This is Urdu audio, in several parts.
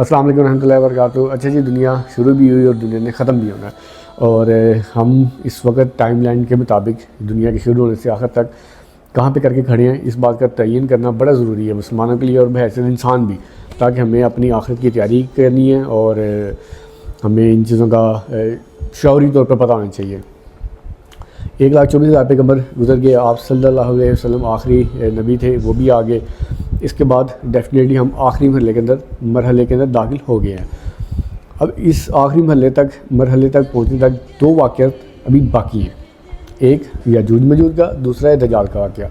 السلام علیکم ورحمۃ اللہ وبرکاتہ۔ اچھا جی، دنیا شروع بھی ہوئی اور دنیا نے ختم بھی ہونا ہے، اور ہم اس وقت ٹائم لائن کے مطابق دنیا کے شروع ہونے سے آخر تک کہاں پہ کر کے کھڑے ہیں، اس بات کا تعین کرنا بڑا ضروری ہے مسلمانوں کے لیے اور بحیثیت انسان بھی، تاکہ ہمیں اپنی آخرت کی تیاری کرنی ہے اور ہمیں ان چیزوں کا شعوری طور پر پتہ ہونا چاہیے۔ 1,24,000 پیغمبر گزر گئے، آپ صلی اللہ علیہ وسلم آخری نبی تھے، وہ بھی آگے۔ اس کے بعد ڈیفینیٹلی ہم آخری مرحلے کے اندر داخل ہو گئے ہیں۔ اب اس آخری مرحلے تک پہنچنے تک دو واقعات ابھی باقی ہیں، ایک یاجوج ماجوج کا، دوسرا ہے دجال کا واقعہ۔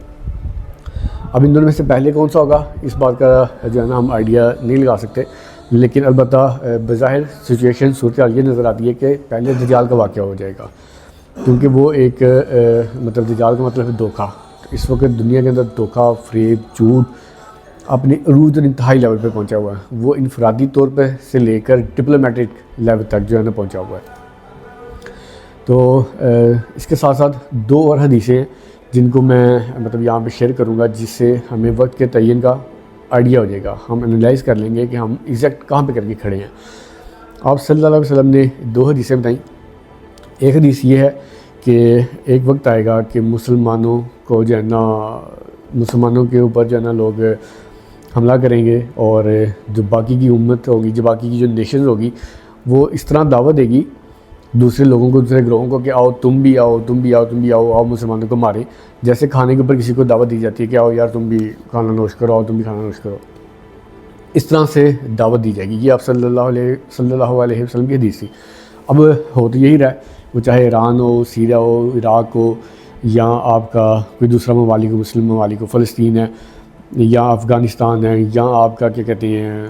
اب ان دونوں میں سے پہلے کون سا ہوگا، اس بات کا جو ہے نا ہم آئیڈیا نہیں لگا سکتے، لیکن البتہ بظاہر سچویشن صورتحال یہ نظر آتی ہے کہ پہلے دجال کا واقعہ ہو جائے گا، کیونکہ وہ ایک دجال کا مطلب ہے دھوکہ۔ اس وقت دنیا کے اندر دھوکہ، فریب، جھوٹ اپنے عروج اور انتہائی لیول پہ پہنچا ہوا ہے، وہ انفرادی طور پہ سے لے کر ڈپلومیٹک لیول تک جو ہے نا پہنچا ہوا ہے۔ تو اس کے ساتھ ساتھ دو اور حدیثیں ہیں جن کو میں یہاں پہ شیئر کروں گا، جس سے ہمیں وقت کے تعین کا آئیڈیا ہو جائے گا، ہم انالائز کر لیں گے کہ ہم ایگزیکٹ کہاں پہ کر کے کھڑے ہیں۔ آپ صلی اللہ علیہ وسلم نے دو حدیثیں بتائیں۔ ایک حدیث یہ ہے کہ ایک وقت آئے گا کہ مسلمانوں کے اوپر جو ہے نا لوگ حملہ کریں گے، اور جو باقی کی امت ہوگی، جو باقی کی جو نیشنز ہوگی، وہ اس طرح دعوت دے گی دوسرے لوگوں کو، دوسرے گروہوں کو کہ آؤ تم بھی آؤ، تم بھی آؤ، تم بھی آؤ، مسلمانوں کو ماریں۔ جیسے کھانے کے اوپر کسی کو دعوت دی جاتی ہے کہ آؤ یار تم بھی کھانا نوش کرو، آؤ تم بھی کھانا نوش کرو، اس طرح سے دعوت دی جائے گی۔ یہ آپ صلی اللہ علیہ وسلم کی حدیث تھی۔ اب ہو تو یہی رہا ہے، وہ چاہے ایران ہو، سیریا ہو، عراق ہو، یا آپ کا کوئی دوسرا ممالک ہو، مسلم ممالک ہو، فلسطین ہے، یا افغانستان ہے، یا آپ کا کیا کہتے ہیں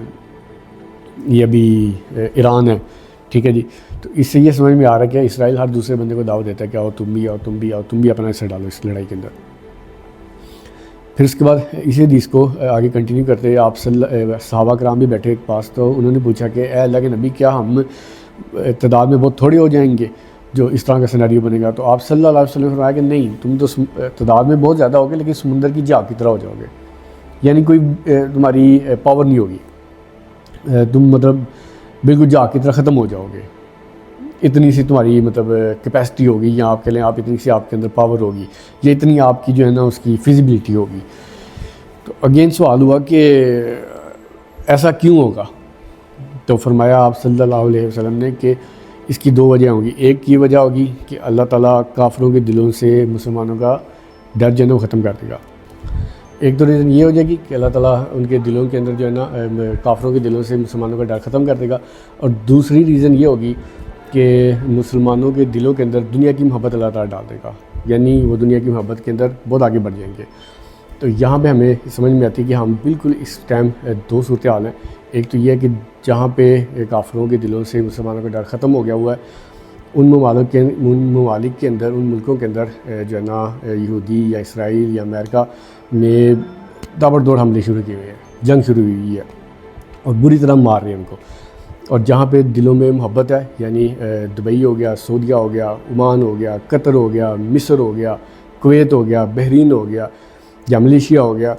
یہ ابھی ایران ہے، ٹھیک ہے جی۔ تو اس سے یہ سمجھ میں آ رہا ہے کہ اسرائیل ہر دوسرے بندے کو دعوت دیتا ہے کہ آؤ تم بھی آؤ، تم بھی آؤ، تم بھی اپنا حصہ ڈالو اس لڑائی کے اندر۔ پھر اس کے بعد اسی حدیث کو آگے کنٹینیو کرتے ہیں، آپ صحابہ کرام بھی بیٹھے ایک پاس، تو انہوں نے پوچھا کہ اے اللہ کے نبی، کیا ہم تعداد میں بہت تھوڑے ہو جائیں گے جو اس طرح کا سیناریو بنے گا؟ تو آپ صلی اللہ علیہ وسلم نے فرمایا کہ نہیں، تم تو تعداد میں بہت زیادہ ہوگے لیکن سمندر کی جھاگ کی طرح ہو جاؤ گے، یعنی کوئی تمہاری پاور نہیں ہوگی، تم بالکل جھاگ کی طرح ختم ہو جاؤ گے، اتنی سی تمہاری کیپیسٹی ہوگی، یا آپ کے لیں آپ اتنی سی آپ کے اندر پاور ہوگی، یا اتنی آپ کی جو ہے نا اس کی فیزیبلٹی ہوگی۔ تو اگین سوال ہوا کہ ایسا کیوں ہوگا؟ تو فرمایا آپ صلی اللہ علیہ وسلم نے کہ اس کی دو وجہ ہوں گی۔ ایک یہ وجہ ہوگی کہ اللہ تعالیٰ کافروں کے دلوں سے مسلمانوں کا ڈر جو ہے نا وہ ختم کر دے گا۔ ایک تو ریزن یہ ہو جائے گی کہ اللہ تعالیٰ ان کے دلوں کے اندر جو ہے نا کافروں کے دلوں سے مسلمانوں کا ڈر ختم کر دے گا، اور دوسری ریزن یہ ہوگی کہ مسلمانوں کے دلوں کے اندر دنیا کی محبت اللہ تعالیٰ ڈال دے گا، یعنی وہ دنیا کی محبت کے اندر بہت آگے بڑھ جائیں گے۔ تو یہاں پہ ہمیں سمجھ میں آتی ہے کہ ہم بالکل اس ٹائم دو صورتحال ہیں۔ ایک تو یہ ہے کہ جہاں پہ کافروں کے دلوں سے مسلمانوں کا ڈر ختم ہو گیا ہوا ہے، ان ممالک کے اندر، ان ملکوں کے اندر جو ہے نا یہودی یا اسرائیل یا امریکہ نے تابڑ توڑ حملے شروع کیے ہوئے ہیں، جنگ شروع ہوئی ہے اور بری طرح مار رہے ہیں ان کو۔ اور جہاں پہ دلوں میں محبت ہے، یعنی دبئی ہو گیا، سعودیہ ہو گیا، عمان ہو گیا، قطر ہو گیا، مصر ہو گیا، کویت ہو گیا، بحرین ہو گیا، یا ملیشیا ہو گیا،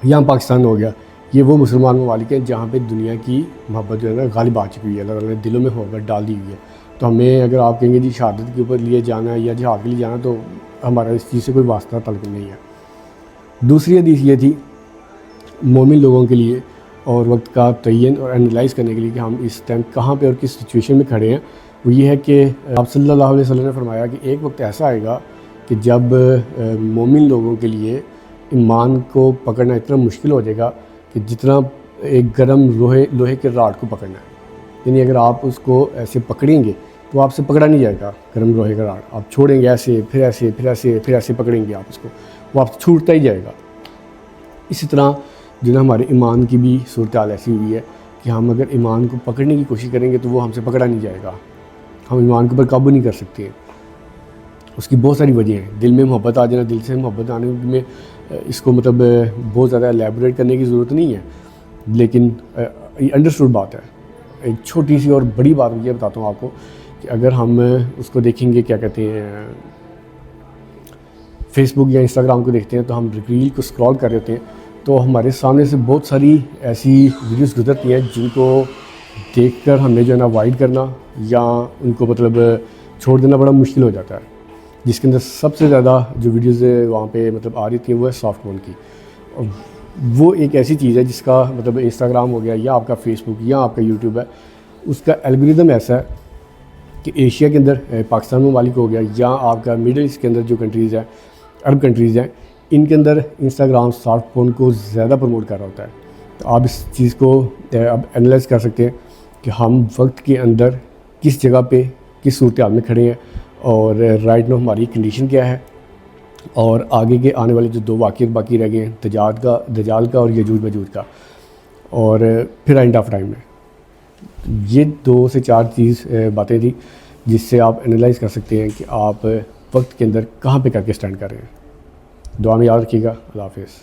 یا پاکستان ہو گیا، یہ وہ مسلمان ممالک ہیں جہاں پہ دنیا کی محبت جو ہے نا غالب آ چکی ہوئی ہے، اللہ تعالیٰ نے دلوں میں محبت ڈال دی ہوئی ہے۔ تو ہمیں اگر آپ کہیں گے جی شہادت کے اوپر لیے جانا ہے یا جہاد کے لیے جانا، تو ہمارا اس چیز سے کوئی واسطہ تعلق نہیں ہے۔ دوسری حدیث یہ تھی مومن لوگوں کے لیے، اور وقت کا تعین اور انالائز کرنے کے لیے کہ ہم اس ٹائم کہاں پہ اور کس سچویشن میں کھڑے ہیں، وہ یہ ہے کہ آپ صلی اللہ علیہ وسلم نے فرمایا کہ ایک وقت ایسا آئے گا کہ جب مومن لوگوں کے لیے ایمان کو پکڑنا اتنا مشکل ہو جائے گا کہ جتنا ایک گرم لوہے کے راڈ کو پکڑنا ہے، یعنی اگر آپ اس کو ایسے پکڑیں گے تو آپ سے پکڑا نہیں جائے گا گرم لوہے کا راڈ، آپ چھوڑیں گے ایسے، پھر ایسے، پھر ایسے، پھر ایسے پکڑیں گے آپ اس کو، وہ آپ سے چھوٹتا ہی جائے گا۔ اسی طرح جو نا ہمارے ایمان کی بھی صورتحال ایسی ہوئی ہے کہ ہم اگر ایمان کو پکڑنے کی کوشش کریں گے تو وہ ہم سے پکڑا نہیں جائے گا، ہم ایمان کے اوپر قابو نہیں کر سکتے ہیں۔ اس کی بہت ساری وجہ ہیں، دل میں محبت آ جانا، دل سے محبت آنے میں اس کو بہت زیادہ الیبوریٹ کرنے کی ضرورت نہیں ہے، لیکن یہ انڈرسٹوڈ بات ہے۔ ایک چھوٹی سی اور بڑی بات یہ بتاتا ہوں آپ کو کہ اگر ہم اس کو دیکھیں گے، کیا کہتے ہیں، فیس بک یا انسٹاگرام کو دیکھتے ہیں، تو ہم ریل کو اسکرول کر رہے ہوتے ہیں، تو ہمارے سامنے سے بہت ساری ایسی ویڈیوز گزرتی ہیں جن کو دیکھ کر ہمیں جو ہے نا اوائڈ کرنا یا ان کو مطلب چھوڑ دینا بڑا مشکل ہو جاتا ہے، جس کے اندر سب سے زیادہ جو ویڈیوز وہاں پہ مطلب آ رہی تھیں وہ ہے سافٹ فون کی. اور وہ ایک ایسی چیز ہے جس کا مطلب انسٹاگرام ہو گیا یا آپ کا فیس بک یا آپ کا یوٹیوب ہے، اس کا الگوریدم ایسا ہے کہ ایشیا کے اندر پاکستان ممالک ہو گیا یا آپ کا مڈل ایسٹ کے اندر جو کنٹریز ہیں، عرب کنٹریز ہیں، ان کے اندر انسٹاگرام سمارٹ فون کو زیادہ پروموٹ کر رہا ہوتا ہے. تو آپ اس چیز کو اب انالائز کر سکتے ہیں کہ ہم وقت کے اندر کس جگہ پہ کس صورتحال میں کھڑے ہیں اور رائٹ نو ہماری کنڈیشن کیا ہے، اور آگے کے آنے والے جو 2 واقعات باقی رہ گئے ہیں، دجال کا اور یجوج ماجوج کا، اور پھر اینڈ آف ٹائم میں. یہ 2 سے 4 باتیں تھیں جس سے آپ انالائز کر سکتے ہیں کہ آپ وقت کے اندر کہاں پہ کر کے سٹینڈ کر رہے ہیں. دعا میں یاد رکھیے گا. اللہ حافظ.